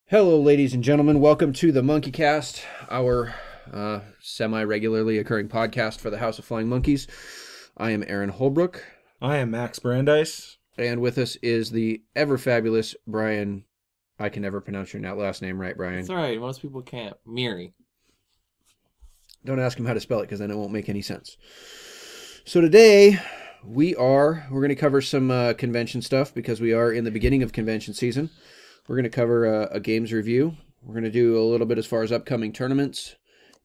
Hello, ladies and gentlemen. Welcome to the Monkey Cast, our semi-regularly occurring podcast for the House of Flying Monkeys. I am Aaron Holbrook, I am Max Brandeis. and with us is the ever-fabulous Brian. I can never pronounce your last name right, Brian. It's all right. Most people can't. Miri. Don't ask him how to spell it, because then it won't make any sense. So today, we're going to cover some convention stuff, because we are in the beginning of convention season. We're going to cover a games review. We're going to do a little bit as far as upcoming tournaments.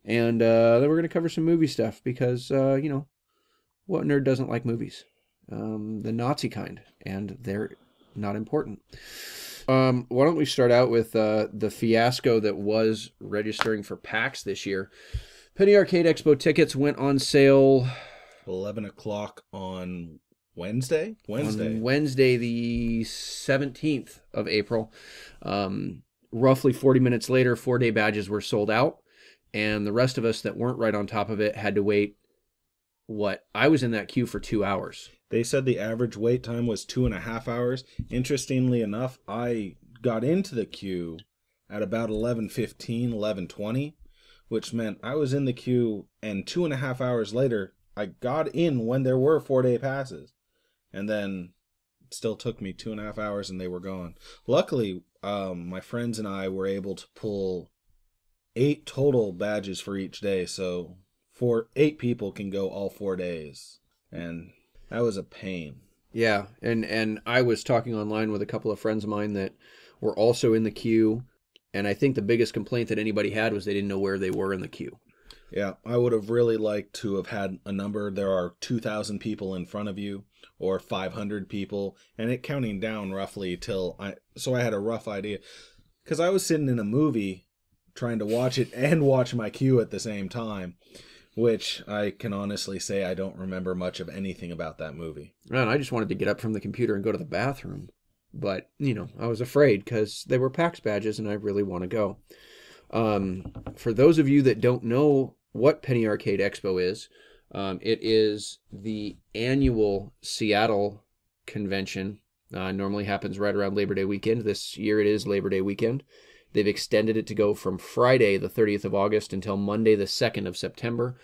And then we're going to cover some movie stuff because, what nerd doesn't like movies? The Nazi kind. And they're not important. Why don't we start out with the fiasco that was registering for PAX this year. Penny Arcade Expo tickets went on sale 11 o'clock on Wednesday? On Wednesday, the 17th of April. Roughly 40 minutes later, 4-day badges were sold out. And the rest of us that weren't right on top of it had to wait, I was in that queue for 2 hours. They said the average wait time was 2.5 hours. Interestingly enough, I got into the queue at about 11:15, 11:20, which meant I was in the queue, and 2.5 hours later, I got in when there were 4-day passes. And then it still took me 2.5 hours and they were gone. Luckily, my friends and I were able to pull 8 total badges for each day. So 8 people can go all 4 days. And that was a pain. Yeah, and I was talking online with a couple of friends of mine that were also in the queue. And I think the biggest complaint that anybody had was they didn't know where they were in the queue. Yeah, I would have really liked to have had a number. There are 2,000 people in front of you, or 500 people, and it counting down roughly so I had a rough idea. Because I was sitting in a movie trying to watch it and watch my queue at the same time, which I can honestly say I don't remember much of anything about that movie. And I just wanted to get up from the computer and go to the bathroom. But, I was afraid because they were PAX badges and I really want to go. For those of you that don't know what Penny Arcade Expo is, it is the annual Seattle convention. Normally happens right around Labor Day weekend. This year it is Labor Day weekend. They've extended it to go from Friday the 30th of August until Monday the 2nd of September.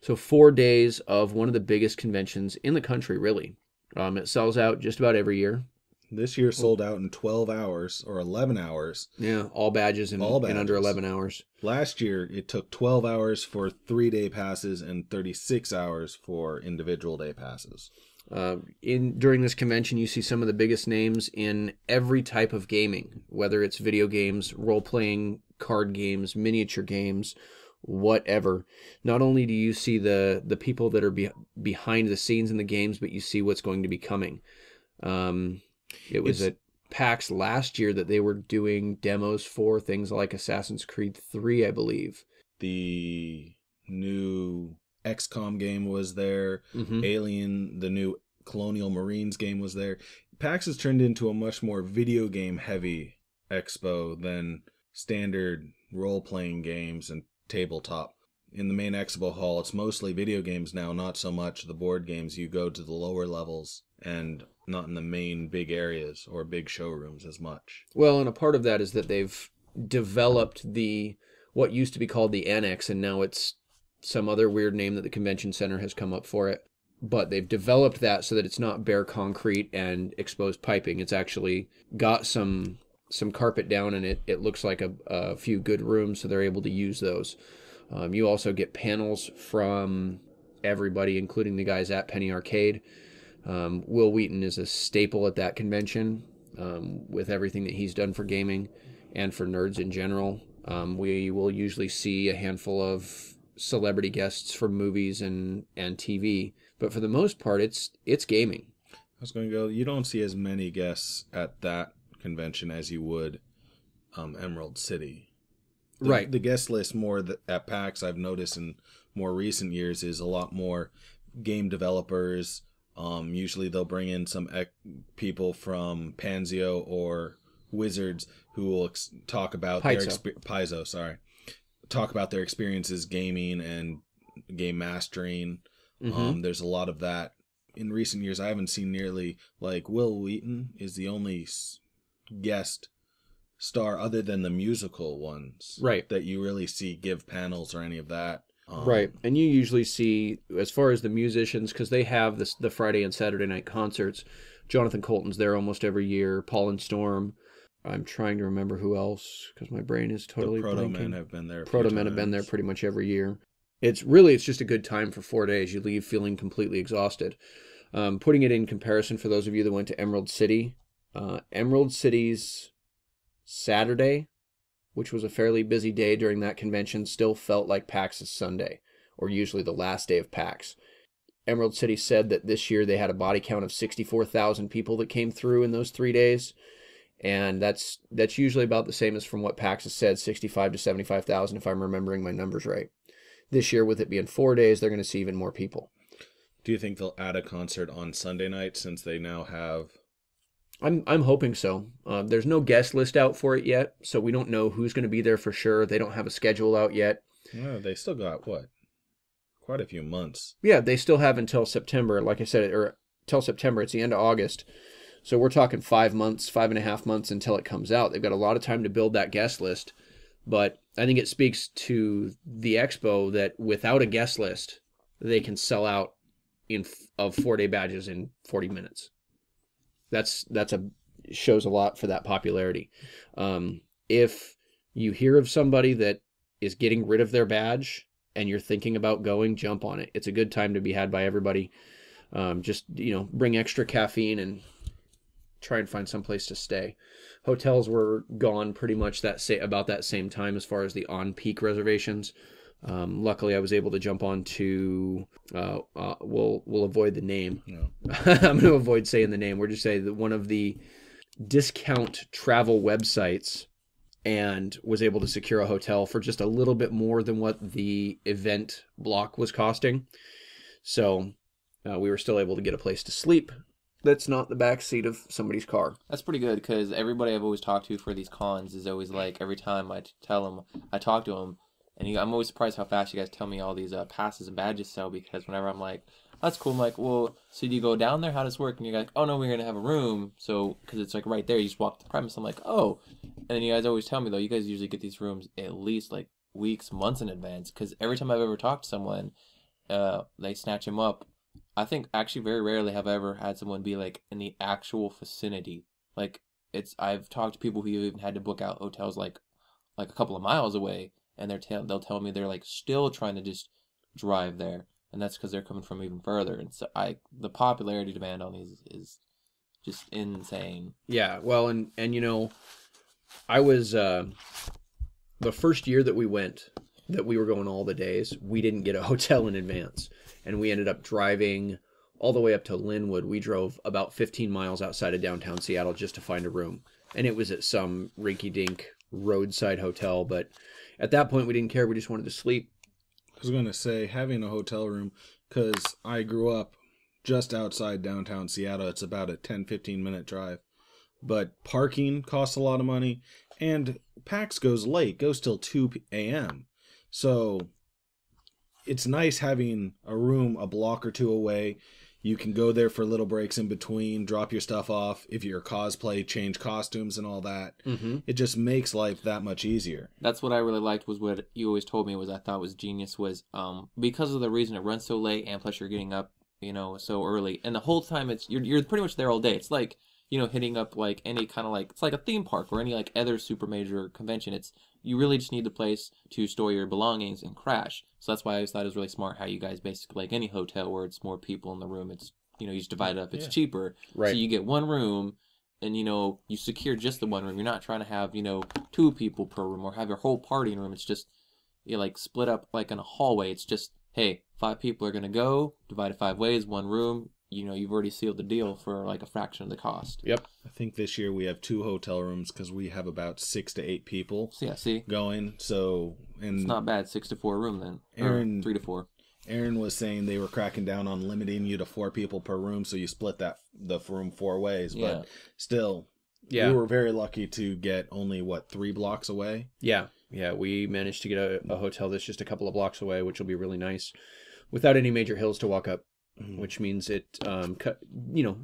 So 4 days of one of the biggest conventions in the country, really. It sells out just about every year. This year sold out in 12 hours or 11 hours. Yeah, all badges in under 11 hours. Last year, it took 12 hours for 3-day passes and 36 hours for individual day passes. During this convention, you see some of the biggest names in every type of gaming, whether it's video games, role-playing, card games, miniature games, whatever. Not only do you see the people that are behind the scenes in the games, but you see what's going to be coming. It was at PAX last year that they were doing demos for things like Assassin's Creed 3, I believe. The new XCOM game was there. Mm-hmm. Alien, the new Colonial Marines game was there. PAX has turned into a much more video game heavy expo than standard role-playing games and tabletop. In the main expo hall, it's mostly video games now, not so much the board games. You go to the lower levels and not in the main big areas or big showrooms as much. Well, and a part of that is that they've developed what used to be called the Annex, and now it's some other weird name that the convention center has come up for it. But they've developed that so that it's not bare concrete and exposed piping. It's actually got some carpet down, and it looks like a few good rooms, so they're able to use those. You also get panels from everybody, including the guys at Penny Arcade. Will Wheaton is a staple at that convention with everything that he's done for gaming and for nerds in general. We will usually see a handful of celebrity guests from movies and TV, but for the most part, it's gaming. I was going to go, you don't see as many guests at that convention as you would Emerald City. Right. The guest list at PAX, I've noticed in more recent years, is a lot more game developers. Usually they'll bring in some people from Panzio or Wizards who will talk about talk about their experiences gaming and game mastering. Mm-hmm. There's a lot of that. In recent years, I haven't seen nearly, Will Wheaton is the only guest star other than the musical ones. Right. That you really see give panels or any of that. Right. And you usually see, as far as the musicians, because they have the Friday and Saturday night concerts, Jonathan Colton's there almost every year, Paul and Storm. I'm trying to remember who else, because my brain is totally The Proto blanking. Men have been there. Proto Men have been there pretty much every year. It's just a good time for 4 days. You leave feeling completely exhausted. Putting it in comparison for those of you that went to Emerald City, Emerald City's Saturday, which was a fairly busy day during that convention, still felt like PAX's Sunday, or usually the last day of PAX. Emerald City said that this year they had a body count of 64,000 people that came through in those 3 days, and that's usually about the same as from what PAX has said, 65 to 75,000 if I'm remembering my numbers right. This year, with it being 4 days, they're going to see even more people. Do you think they'll add a concert on Sunday night since they now have... I'm hoping so. There's no guest list out for it yet, so we don't know who's going to be there for sure. They don't have a schedule out yet. Well, they still got, quite a few months. Yeah, they still have until September. Like I said, or till September. It's the end of August. So we're talking 5 months, 5.5 months until it comes out. They've got a lot of time to build that guest list. But I think it speaks to the expo that without a guest list, they can sell out of 4-day badges in 40 minutes. Shows a lot for that popularity. If you hear of somebody that is getting rid of their badge and you're thinking about going, jump on it. It's a good time to be had by everybody. Just bring extra caffeine and try and find some place to stay. Hotels were gone pretty much about that same time as far as the on-peak reservations. Luckily, I was able to jump on to, we'll avoid the name. No. I'm going to avoid saying the name. We're just saying that one of the discount travel websites, and was able to secure a hotel for just a little bit more than what the event block was costing. So we were still able to get a place to sleep that's not the back seat of somebody's car. That's pretty good, because everybody I've always talked to for these cons is always like, every time I talk to them, and I'm always surprised how fast you guys tell me all these passes and badges sell, because whenever I'm like, that's cool, I'm like, well, so do you go down there? How does it work? And you're like, oh, no, we're going to have a room. So, because it's like right there, you just walk to the premise. I'm like, oh. And then you guys always tell me, though, you guys usually get these rooms at least like weeks, months in advance, because every time I've ever talked to someone, they snatch them up. I think actually very rarely have I ever had someone be like in the actual vicinity. Like, I've talked to people who even had to book out hotels like a couple of miles away, and they'll tell me they're like still trying to just drive there, and that's because they're coming from even further. And so the popularity demand on these is just insane. Yeah, well, and I was the first year that we went, that we were going all the days, we didn't get a hotel in advance, and we ended up driving all the way up to Linwood. We drove about 15 miles outside of downtown Seattle just to find a room, and it was at some rinky-dink roadside hotel, but at that point we didn't care. We just wanted to sleep. I was going to say, having a hotel room, because I grew up just outside downtown Seattle. It's about a 10-15 minute drive, but parking costs a lot of money, and PAX goes late, goes till 2 a.m. So it's nice having a room a block or two away. You can go there for little breaks in between, drop your stuff off. If you're cosplay, change costumes and all that. Mm-hmm. It just makes life that much easier. That's what I really liked, was what you always told me was I thought was genius, was because of the reason it runs so late, and plus you're getting up, so early. And the whole time you're pretty much there all day. It's like, hitting up like any kind of like, it's like a theme park or any like other super major convention. You really just need the place to store your belongings and crash. So that's why I always thought it was really smart how you guys basically, like any hotel where it's more people in the room, it's, you just divide it up, it's cheaper. Right. So you get one room and, you secure just the one room. You're not trying to have, 2 people per room or have your whole party in a room. It's just, like split up like in a hallway. It's just, hey, 5 people are going to go, divided 5 ways, one room. You've already sealed the deal for like a fraction of the cost. Yep. I think this year we have 2 hotel rooms because we have about 6 to 8 people going. So, and it's not bad. 6 to 4 room then. Aaron, 3 to 4. Aaron was saying they were cracking down on limiting you to 4 people per room, so you split the room 4 ways. But still, we were very lucky to get only 3 blocks away. Yeah. We managed to get a hotel that's just a couple of blocks away, which will be really nice, without any major hills to walk up. which means it,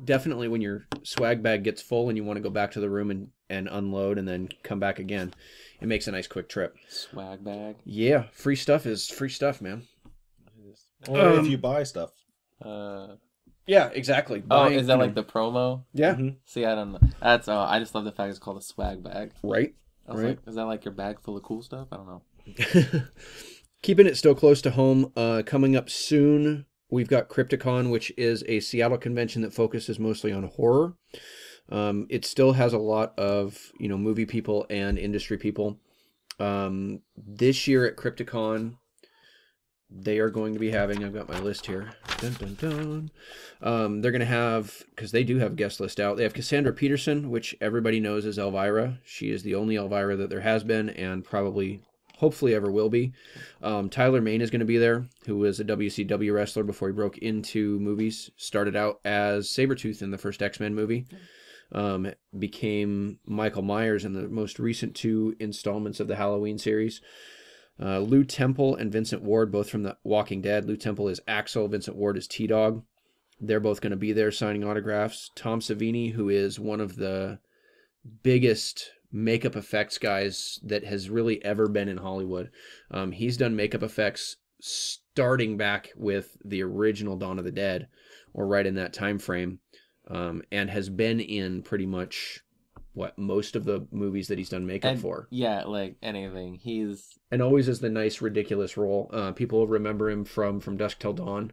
definitely when your swag bag gets full and you want to go back to the room and unload and then come back again, it makes a nice quick trip. Swag bag. Yeah, free stuff is free stuff, man. Or if you buy stuff. Yeah, exactly. Is that like the promo? Yeah. Mhm. See, I don't know. That's I just love the fact it's called a swag bag. Right. I was Right. like, is that like your bag full of cool stuff? I don't know. Keeping it still close to home, coming up soon, we've got Crypticon, which is a Seattle convention that focuses mostly on horror. It still has a lot of, movie people and industry people. This year at Crypticon, they are going to be having, I've got my list here. Dun, dun, dun. They're going to have, because they do have a guest list out, they have Cassandra Peterson, which everybody knows as Elvira. She is the only Elvira that there has been and probably, hopefully ever will be. Tyler Mane is going to be there, who was a WCW wrestler before he broke into movies. Started out as Sabretooth in the first X-Men movie. Became Michael Myers in the most recent 2 installments of the Halloween series. Lou Temple and Vincent Ward, both from The Walking Dead. Lou Temple is Axel, Vincent Ward is T-Dog. They're both going to be there signing autographs. Tom Savini, who is one of the biggest makeup effects guys that has really ever been in Hollywood. He's done makeup effects starting back with the original Dawn of the Dead, or right in that time frame, and has been in pretty much most of the movies that he's done makeup for. Yeah, like anything. And always is the nice, ridiculous role. People remember him from Dusk Till Dawn.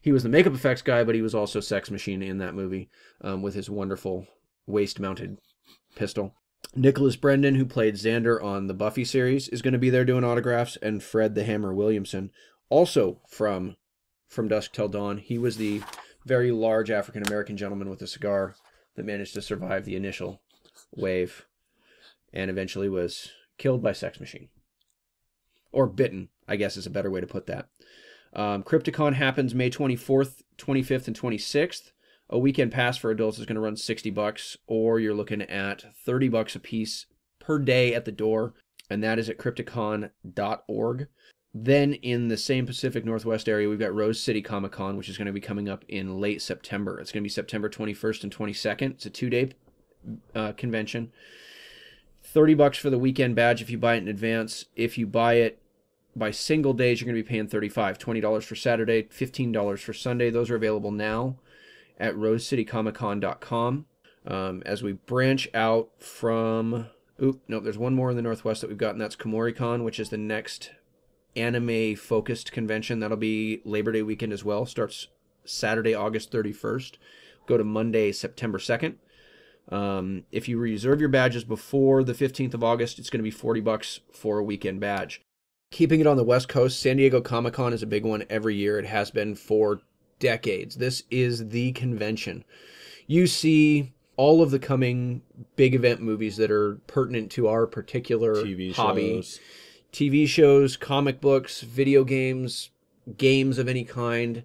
He was the makeup effects guy, but he was also Sex Machine in that movie with his wonderful waist-mounted pistol. Nicholas Brendan, who played Xander on the Buffy series, is going to be there doing autographs, and Fred the Hammer Williamson, also from Dusk Till Dawn. He was the very large African-American gentleman with a cigar that managed to survive the initial wave and eventually was killed by Sex Machine. Or bitten, I guess is a better way to put that. Crypticon happens May 24th, 25th, and 26th. A weekend pass for adults is going to run $60, or you're looking at $30 a piece per day at the door, and that is at crypticon.org. Then in the same Pacific Northwest area, we've got Rose City Comic Con, which is going to be coming up in late September. It's going to be September 21st and 22nd. It's a 2-day convention. $30 for the weekend badge if you buy it in advance. If you buy it by single days, you're going to be paying $35. $20 for Saturday, $15 for Sunday. Those are available now at rosecitycomiccon.com. As we branch out from... there's one more in the Northwest that we've got, and that's KomoriCon, which is the next anime-focused convention. That'll be Labor Day weekend as well. Starts Saturday, August 31st. Go to Monday, September 2nd. If you reserve your badges before the 15th of August, it's going to be $40 for a weekend badge. Keeping it on the West Coast, San Diego Comic-Con is a big one every year. It has been for decades. This is the convention. You see all of the coming big event movies that are pertinent to our particular TV hobby. shows. TV shows, comic books, video games, games of any kind.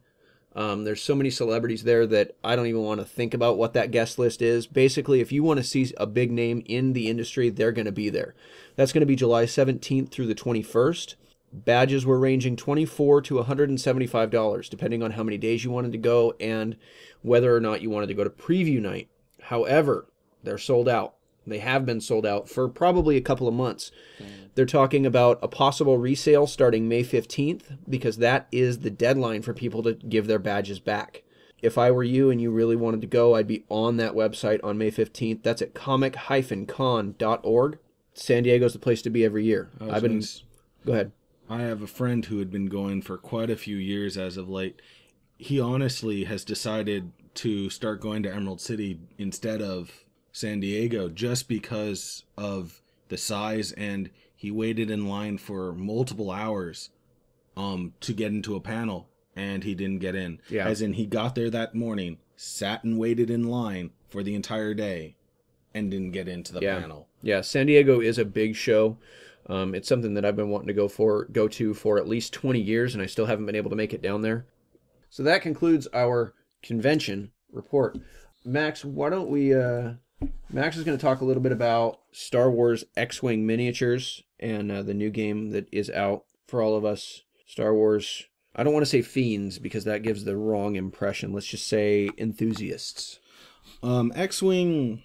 There's so many celebrities there that I don't even want to think about what that guest list is. Basically, if you want to see a big name in the industry, they're going to be there. That's going to be July 17th through the 21st. Badges were ranging $24 to $175, depending on how many days you wanted to go and whether or not you wanted to go to preview night. However, they're sold out. They have been sold out for probably a couple of months. They're talking about a possible resale starting May 15th because that is the deadline for people to give their badges back. If I were you and you really wanted to go, I'd be on that website on May 15th. That's at comic-con.org. San Diego's the place to be every year. Go ahead. I have a friend who had been going for quite a few years as of late. He honestly has decided to start going to Emerald City instead of San Diego just because of the size, and he waited in line for multiple hours to get into a panel, and he didn't get in. Yeah. As in, he got there that morning, sat and waited in line for the entire day, and didn't get into the panel. Yeah, San Diego is a big show. It's something that I've been wanting to go to for at least 20 years, and I still haven't been able to make it down there. So that concludes our convention report. Max, why don't we... Max is going to talk a little bit about Star Wars X-Wing miniatures and the new game that is out for all of us Star Wars I don't want to say fiends because that gives the wrong impression. Let's just say enthusiasts. X-Wing,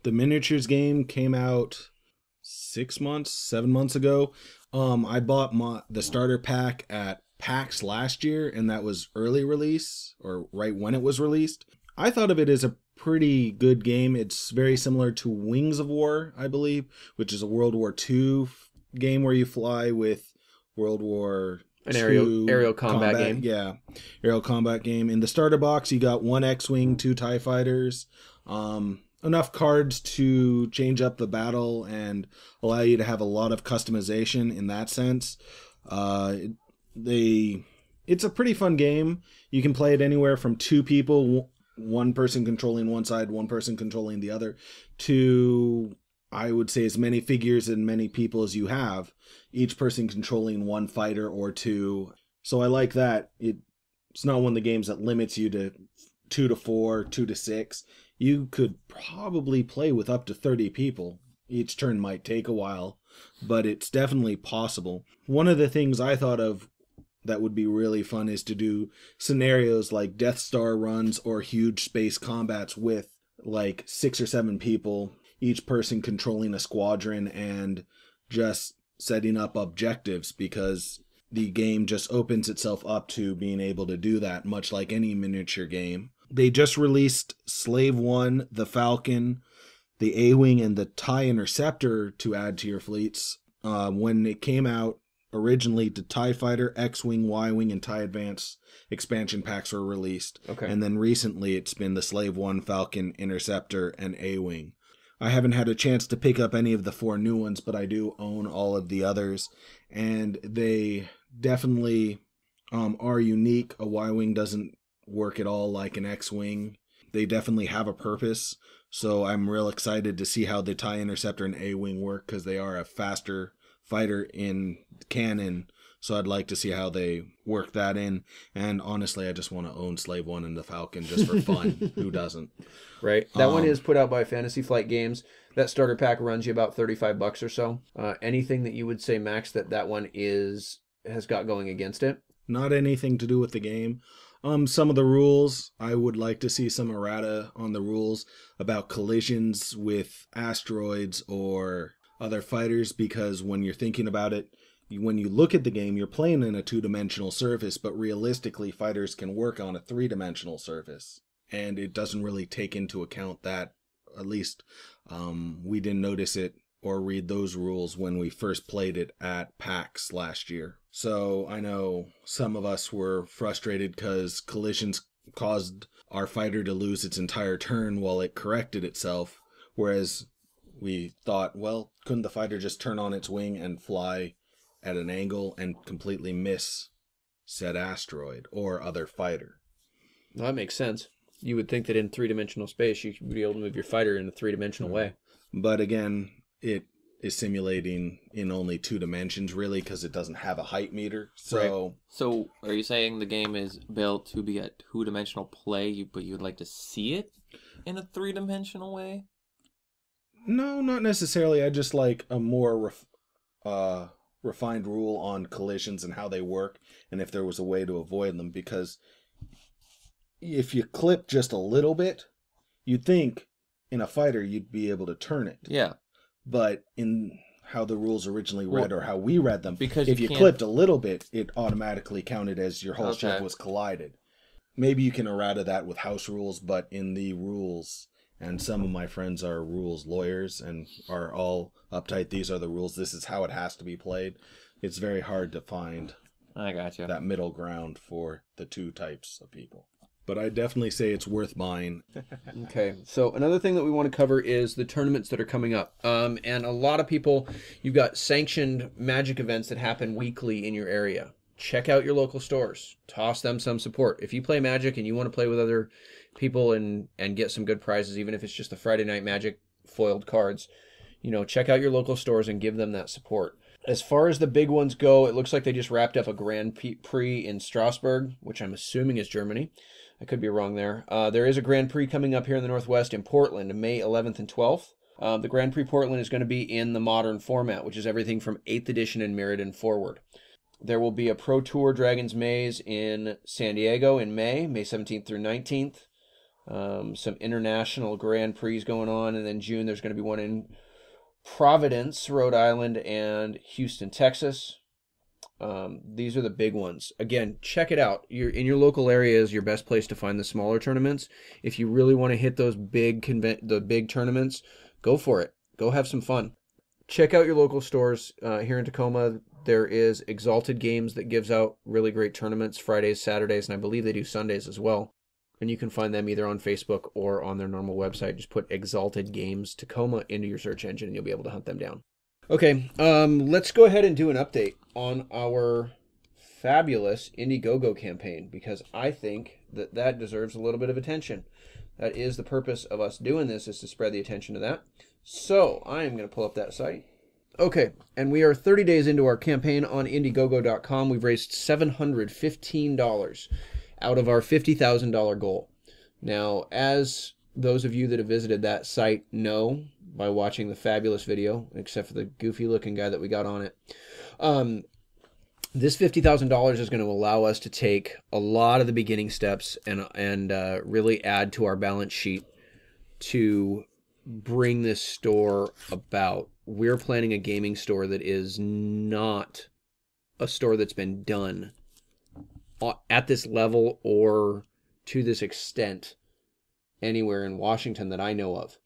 the miniatures game, came out 7 months ago. I bought the starter pack at PAX last year, and that was early release, or right when it was released. I thought of it as a pretty good game. It's very similar to Wings of War, I believe, which is a World War II game where you fly with World War An aerial combat game. Yeah, aerial combat game. In the starter box, you got 1 X-Wing, 2 TIE fighters, enough cards to change up the battle and allow you to have a lot of customization in that sense. It's a pretty fun game. You can play it anywhere from 2 people, one person controlling one side, one person controlling the other, to, I would say, as many figures and many people as you have, each person controlling 1 fighter or 2. So I like that. It's not one of the games that limits you to 2 to 4, 2 to 6. You could probably play with up to 30 people. Each turn might take a while, but it's definitely possible. One of the things I thought of that would be really fun is to do scenarios like Death Star runs or huge space combats with like 6 or 7 people, each person controlling a squadron and just setting up objectives, because the game just opens itself up to being able to do that, much like any miniature game. They just released Slave One, the Falcon, the A-Wing, and the TIE Interceptor to add to your fleets. When it came out, originally the TIE Fighter, X-Wing, Y-Wing, and TIE Advance expansion packs were released. Okay. And then recently it's been the Slave One, Falcon, Interceptor, and A-Wing. I haven't had a chance to pick up any of the 4 new ones, but I do own all of the others. And they definitely are unique. A Y-Wing doesn't work at all like an X-Wing. They definitely have a purpose. So I'm real excited to see how the TIE Interceptor and A-Wing work, because they are a faster fighter in canon, so I'd like to see how they work that in. And honestly, I just want to own Slave One and the Falcon just for fun. Who doesn't? Right. That one is put out by Fantasy Flight Games. That starter pack runs you about $35 or so. Anything that you would say, Max, that one has got going against it? Not anything to do with the game. Some of the rules, I would like to see some errata on the rules about collisions with asteroids or other fighters, because when you're thinking about it, when you look at the game, you're playing in a 2-dimensional surface, but realistically, fighters can work on a 3-dimensional surface, and it doesn't really take into account that. At least we didn't notice it or read those rules when we first played it at PAX last year. So I know some of us were frustrated because collisions caused our fighter to lose its entire turn while it corrected itself, whereas we thought, well, couldn't the fighter just turn on its wing and fly at an angle and completely miss said asteroid or other fighter? Well, that makes sense. You would think that in 3-dimensional space, you should be able to move your fighter in a 3-dimensional way. But again, it is simulating in only 2 dimensions, really, because it doesn't have a height meter. So, Right. So, are you saying the game is built to be a 2-dimensional play, but you'd like to see it in a 3-dimensional way? No, not necessarily. I just like a more refined rule on collisions and how they work, and if there was a way to avoid them. Because if you clip just a little bit, you'd think in a fighter you'd be able to turn it. Yeah. But in how the rules originally read, or how we read them, because if you can't... clipped a little bit, it automatically counted as your whole ship was collided. Maybe you can errata that with house rules, but in the rules, and some of my friends are rules lawyers and are all uptight, these are the rules, this is how it has to be played. It's very hard to find I gotcha. that middle ground for the 2 types of people. But I definitely say it's worth buying. Okay, so another thing that we want to cover is the tournaments that are coming up. And a lot of people, you've got sanctioned Magic events that happen weekly in your area. Check out your local stores. Toss them some support. If you play Magic and you want to play with other people and get some good prizes, even if it's just the Friday Night Magic foiled cards, check out your local stores and give them that support. As far as the big ones go, it looks like they just wrapped up a Grand Prix in Strasbourg, which I'm assuming is Germany. I could be wrong there. There is a Grand Prix coming up here in the Northwest in Portland, May 11th and 12th. The Grand Prix Portland is going to be in the modern format, which is everything from 8th edition and Mirrodin forward. There will be a Pro Tour Dragon's Maze in San Diego in May 17th through 19th. Some international Grand Prix going on, and then June there's going to be one in Providence, Rhode Island, and Houston, Texas. These are the big ones. Again, check it out. In your local area is your best place to find the smaller tournaments. If you really want to hit those the big tournaments, go for it. Go have some fun. Check out your local stores here in Tacoma. There is Exalted Games that gives out really great tournaments Fridays, Saturdays, and I believe they do Sundays as well. And you can find them either on Facebook or on their normal website. Just put Exalted Games Tacoma into your search engine and you'll be able to hunt them down. Okay, let's go ahead and do an update on our fabulous Indiegogo campaign, because I think that deserves a little bit of attention. That is the purpose of us doing this, is to spread the attention to that. So I am going to pull up that site. Okay, and we are 30 days into our campaign on Indiegogo.com. We've raised $715 out of our $50,000 goal. Now, as those of you that have visited that site know by watching the fabulous video, except for the goofy-looking guy that we got on it, this $50,000 is going to allow us to take a lot of the beginning steps and really add to our balance sheet to bring this store about. We're planning a gaming store that is not a store that's been done at this level or to this extent anywhere in Washington that I know of.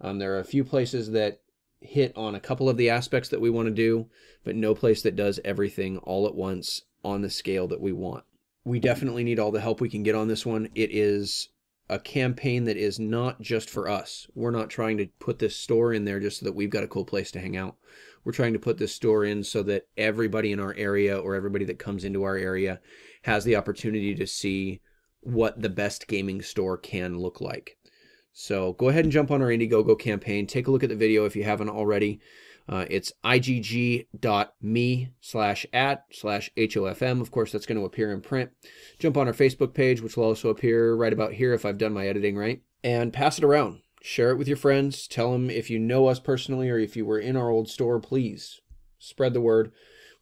There are a few places that hit on a couple of the aspects that we want to do, but no place that does everything all at once on the scale that we want. We definitely need all the help we can get on this one. It is a campaign that is not just for us. We're not trying to put this store in there just so that we've got a cool place to hang out. We're trying to put this store in so that everybody in our area or everybody that comes into our area has the opportunity to see what the best gaming store can look like. So go ahead and jump on our Indiegogo campaign. Take a look at the video if you haven't already. It's igg.me/@/HOFM. Of course, that's going to appear in print. Jump on our Facebook page, which will also appear right about here if I've done my editing right. And pass it around. Share it with your friends. Tell them if you know us personally or if you were in our old store, please spread the word.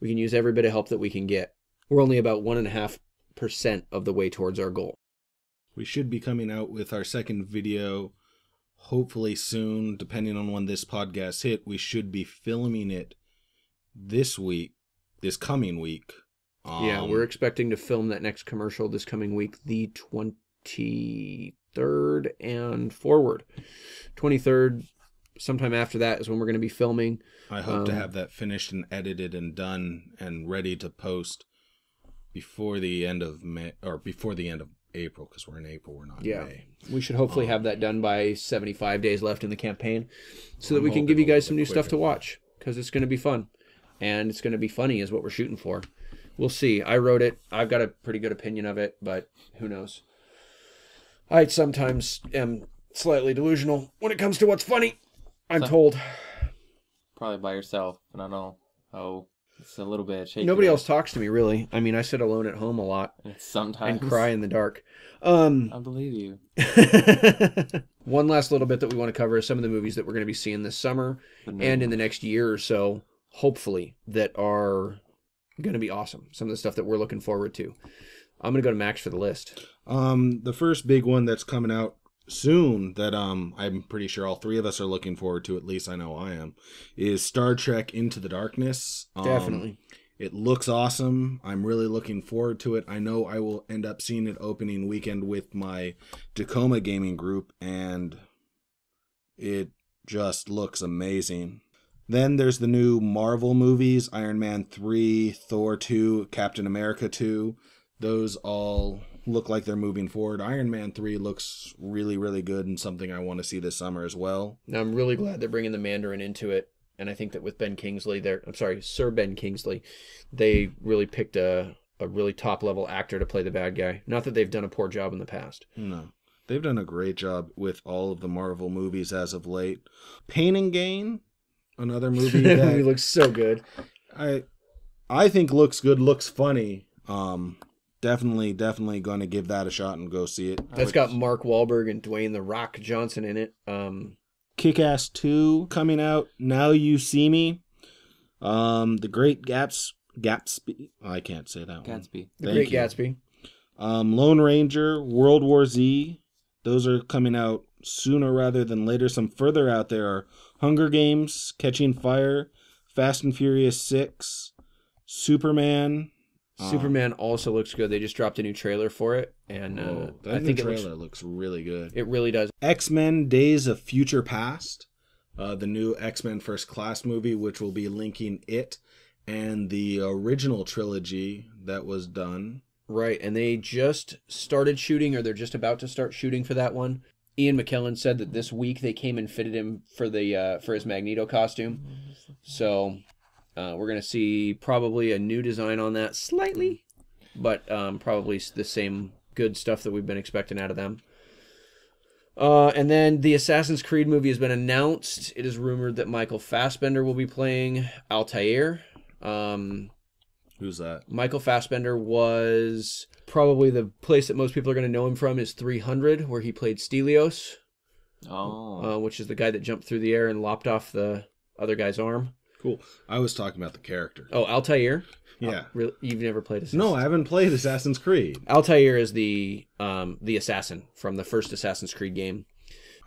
We can use every bit of help that we can get. We're only about 1.5% of the way towards our goal. We should be coming out with our second video hopefully soon, depending on when this podcast hit. We should be filming it this coming week. Yeah, we're expecting to film that next commercial this coming week, the 23rd and forward. 23rd, sometime after that is when we're going to be filming. I hope to have that finished and edited and done and ready to post before the end of May, or before the end of April, because we're in April, we're not in May. We should hopefully have that done by 75 days left in the campaign so that we can give you guys some new stuff to watch, because it's going to be fun and it's going to be funny is what we're shooting for. We'll see. I wrote it. I've got a pretty good opinion of it, but who knows? I sometimes am slightly delusional when it comes to what's funny, I'm told. Probably by yourself, and I know how it's a little bit shaky. Nobody else talks to me, really. I mean, I sit alone at home a lot. Sometimes. And cry in the dark. I believe you. One last little bit that we want to cover is some of the movies that we're going to be seeing this summer and in the next year or so, hopefully, that are going to be awesome. Some of the stuff that we're looking forward to. I'm going to go to Max for the list. The first big one that's coming out soon that I'm pretty sure all three of us are looking forward to, at least I know I am, is Star Trek Into the Darkness. Definitely. It looks awesome. I'm really looking forward to it. I know I will end up seeing it opening weekend with my Tacoma gaming group, and it just looks amazing. Then there's the new Marvel movies, Iron Man 3, Thor 2, Captain America 2. Those all look like they're moving forward. Iron Man 3 looks really, really good and something I want to see this summer as well. Now, I'm really glad they're bringing the Mandarin into it. And I think that with Sir Ben Kingsley, they really picked a really top-level actor to play the bad guy. Not that they've done a poor job in the past. No. They've done a great job with all of the Marvel movies as of late. Pain and Gain, another movie that movie looks so good. I think looks good, looks funny. Definitely going to give that a shot and go see it. That's got Mark Wahlberg and Dwayne The Rock Johnson in it. Kick-Ass 2 coming out. Now You See Me. The Great Gatsby. I can't say that one. Gatsby. The Thank Great you. Gatsby. Lone Ranger, World War Z. Those are coming out sooner rather than later. Some further out there are Hunger Games, Catching Fire, Fast and Furious 6, Superman. Superman also looks good. They just dropped a new trailer for it, and That I think new it trailer looks really good. it really does. X-Men Days of Future Past, the new X-Men First Class movie, which will be linking it and the original trilogy that was done. Right, and they just started shooting, or they're just about to start shooting for that one. Ian McKellen said that this week they came and fitted him for the for his Magneto costume. So we're gonna see probably a new design on that slightly, but probably the same good stuff that we've been expecting out of them. And then the Assassin's Creed movie has been announced. It is rumored that Michael Fassbender will be playing Altair. Who's that? Michael Fassbender was probably the place that most people are going to know him from is 300, where he played Stelios, which is the guy that jumped through the air and lopped off the other guy's arm. Cool. I was talking about the character. Oh, Altair? Yeah. Really? You've never played Assassin's No, I haven't played Assassin's Creed. Altair is the assassin from the first Assassin's Creed game.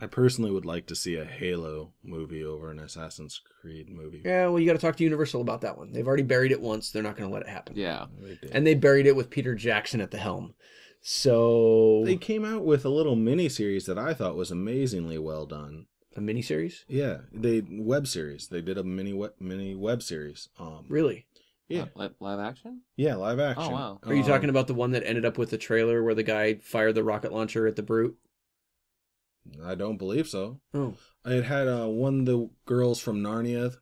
I personally would like to see a Halo movie over an Assassin's Creed movie. Yeah, well, you got to talk to Universal about that one. They've already buried it once. They're not going to let it happen. Yeah. They did. And they buried it with Peter Jackson at the helm. So... They came out with a little mini-series that I thought was amazingly well done. A miniseries? Yeah, web series. They did a mini web series. Really? Yeah. Live action? Yeah, live action. Oh, wow. Are you talking about the one that ended up with the trailer where the guy fired the rocket launcher at the Brute? I don't believe so. Oh, It had one of the girls from Narnia.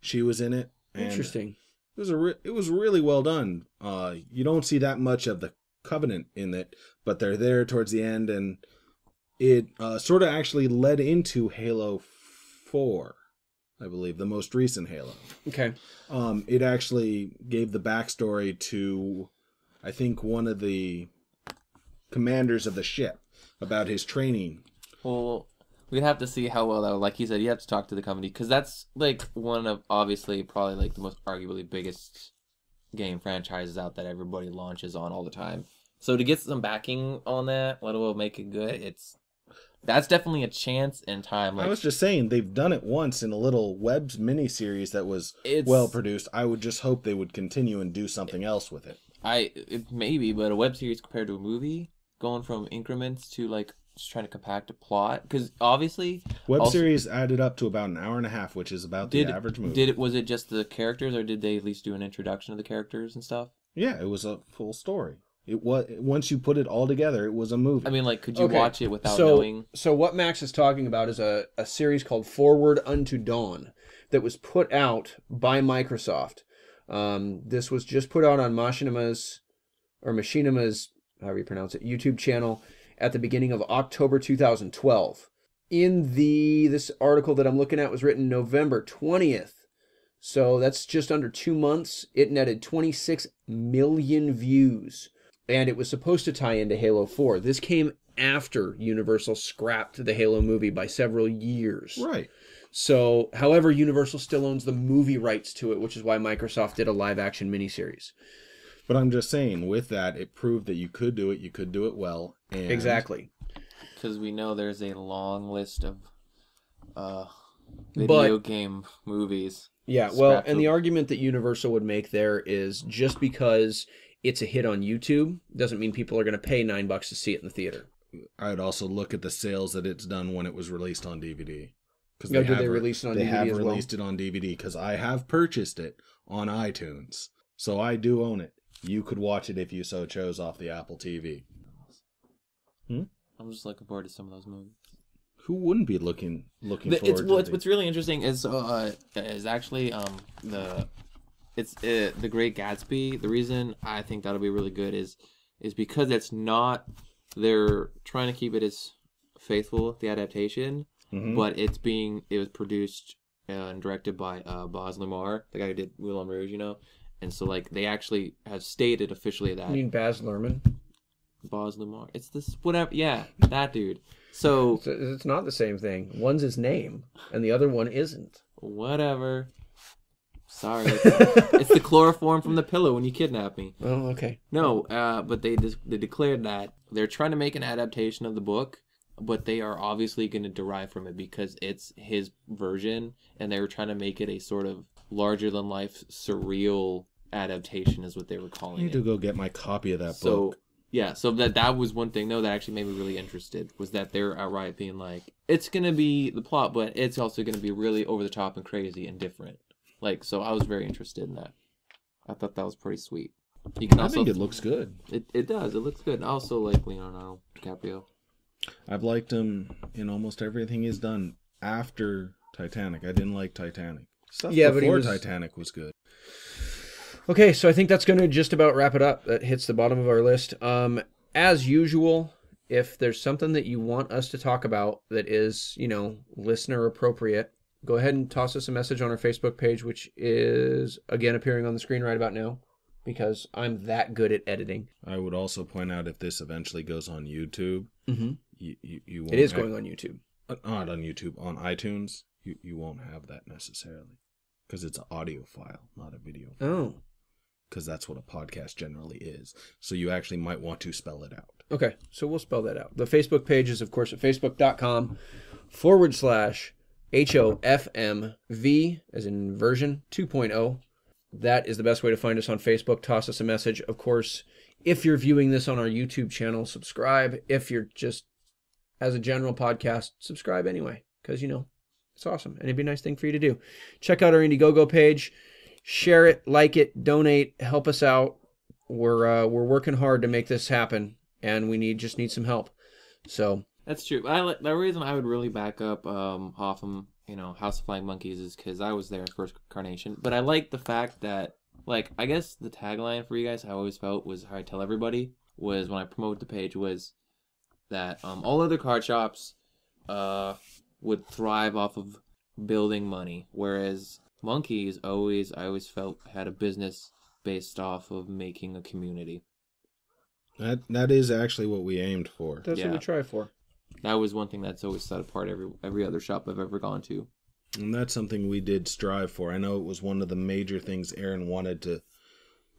She was in it. And interesting. It was really well done. You don't see that much of the Covenant in it, but they're there towards the end, and it sort of actually led into Halo 4, I believe, the most recent Halo. Okay. It actually gave the backstory to, I think, one of the commanders of the ship about his training. Well, we'd have to see how well that would, like you said, you have to talk to the company, because that's, like, one of, obviously, probably, like, the most arguably biggest game franchises out that everybody launches on all the time. So to get some backing on that, let alone make it good, that's definitely a chance in time. Like, I was just saying, they've done it once in a little web mini-series that was well-produced. I would just hope they would continue and do something else with it. Maybe, but a web series compared to a movie, going from increments to, like, just trying to compact a plot, because obviously series added up to about an hour and a half, which is about the average movie. Was it just the characters, or did they at least do an introduction of the characters and stuff? Yeah, it was a full story. It was, once you put it all together, it was a movie. I mean, like, could you watch it without knowing? So what Max is talking about is a series called Forward Unto Dawn that was put out by Microsoft. This was just put out on Machinima's, however you pronounce it, YouTube channel at the beginning of October 2012. This article that I'm looking at was written November 20th. So that's just under 2 months. It netted 26 million views. And it was supposed to tie into Halo 4. This came after Universal scrapped the Halo movie by several years. Right. So, however, Universal still owns the movie rights to it, which is why Microsoft did a live-action miniseries. But I'm just saying, with that, it proved that you could do it well. And Exactly. Because we know there's a long list of video game movies. Yeah, well, and the argument that Universal would make there is just because it's a hit on YouTube doesn't mean people are going to pay $9 to see it in the theater. I'd also look at the sales that it's done when it was released on DVD. Did they release it on DVD as well? They have released it on DVD because I have purchased it on iTunes. So I do own it. You could watch it if you so chose off the Apple TV. I'm just looking forward to some of those movies. Who wouldn't be looking forward to it? What's really interesting is actually the Great Gatsby. The reason I think that'll be really good is because it's not, they're trying to keep it as faithful, the adaptation, but it was produced and directed by Baz Luhrmann, the guy who did Moulin Rouge, and so like they actually have stated officially that. You mean Baz Luhrmann? Baz Luhrmann. It's this whatever. Yeah, that dude. So it's not the same thing. One's his name, and the other one isn't. Whatever. Sorry, it's the chloroform from the pillow when you kidnap me. Oh, okay. No, but they declared that they're trying to make an adaptation of the book, but they are obviously going to derive from it because it's his version, and they were trying to make it a sort of larger than life surreal adaptation, is what they were I calling need it. to go get my copy of that So book. yeah, so that was one thing though that actually made me really interested, was that they're outright being like, it's gonna be the plot, but it's also gonna be really over the top and crazy and different. Like, so I was very interested in that. I thought that was pretty sweet. You can I also think it looks good. it does. It looks good. I also like Leonardo DiCaprio. I've liked him in almost everything he's done after Titanic. I didn't like Titanic. Stuff Yeah, but he before was- Titanic was good. Okay, so I think that's going to just about wrap it up. That hits the bottom of our list. As usual, if there's something that you want us to talk about that is, listener appropriate, go ahead and toss us a message on our Facebook page, which is, again, appearing on the screen right about now, because I'm that good at editing. I would also point out, if this eventually goes on YouTube, Mm-hmm. you won't It is have- going on YouTube. not on YouTube, on iTunes. You won't have that necessarily, because it's an audio file, not a video. Oh, Because that's what a podcast generally is. So you actually might want to spell it out. okay. So we'll spell that out. The Facebook page is, of course, at facebook.com/HOFMV, as in version 2.0. That is the best way to find us on Facebook. Toss us a message. Of course, if you're viewing this on our YouTube channel, subscribe. If you're just, as a general podcast, subscribe anyway, because, it's awesome. And it'd be a nice thing for you to do. Check out our Indiegogo page. Share it, like it, donate, help us out. We're working hard to make this happen, and we just need some help. So That's true. The reason I would really back up Hotham, House of Flying Monkeys, is because I was there in first incarnation. But I like the fact that, like, I guess the tagline for you guys, I always felt, was how I tell everybody, was when I promoted the page, was that all other card shops would thrive off of building money, whereas Monkeys I always felt had a business based off of making a community. That is actually what we aimed for. that's Yeah. what we try for. That was one thing that's always set apart every other shop I've ever gone to. And that's something we did strive for. I know it was one of the major things Aaron wanted to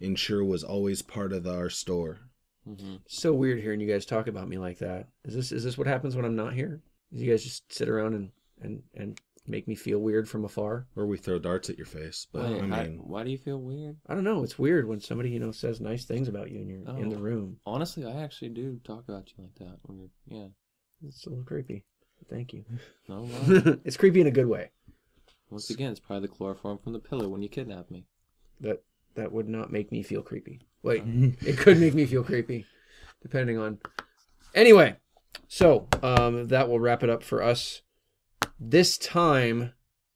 ensure was always part of our store. Mm-hmm. So weird hearing you guys talk about me like that. Is this what happens when I'm not here? You guys just sit around and make me feel weird from afar? Or we throw darts at your face. But Wait, I mean, why do you feel weird? I don't know. It's weird when somebody, says nice things about you and you're in the Oh. room. Honestly, I actually do talk about you like that when you're, yeah. It's a little creepy. Thank you. No, no. It's creepy in a good way. Once again, it's probably the chloroform from the pillow when you kidnapped me. That would not make me feel creepy. Wait, it could make me feel creepy, depending on. Anyway, so that will wrap it up for us this time.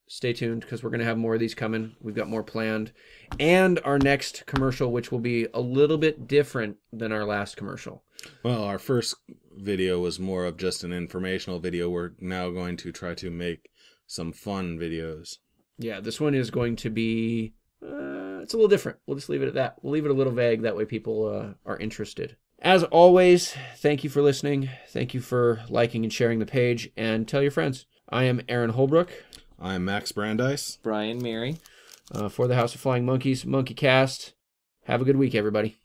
Stay tuned, because we're going to have more of these coming. We've got more planned. And our next commercial, which will be a little bit different than our last commercial. well, our first video was more of just an informational video. We're now going to try to make some fun videos. Yeah, this one is going to be, it's a little different. We'll just leave it at that. We'll leave it a little vague. That way people are interested. As always, thank you for listening. Thank you for liking and sharing the page. And tell your friends. I am Aaron Holbrook. I'm Max Brandeis. Brian, Mary. For the House of Flying Monkeys, Monkey Cast. Have a good week, everybody.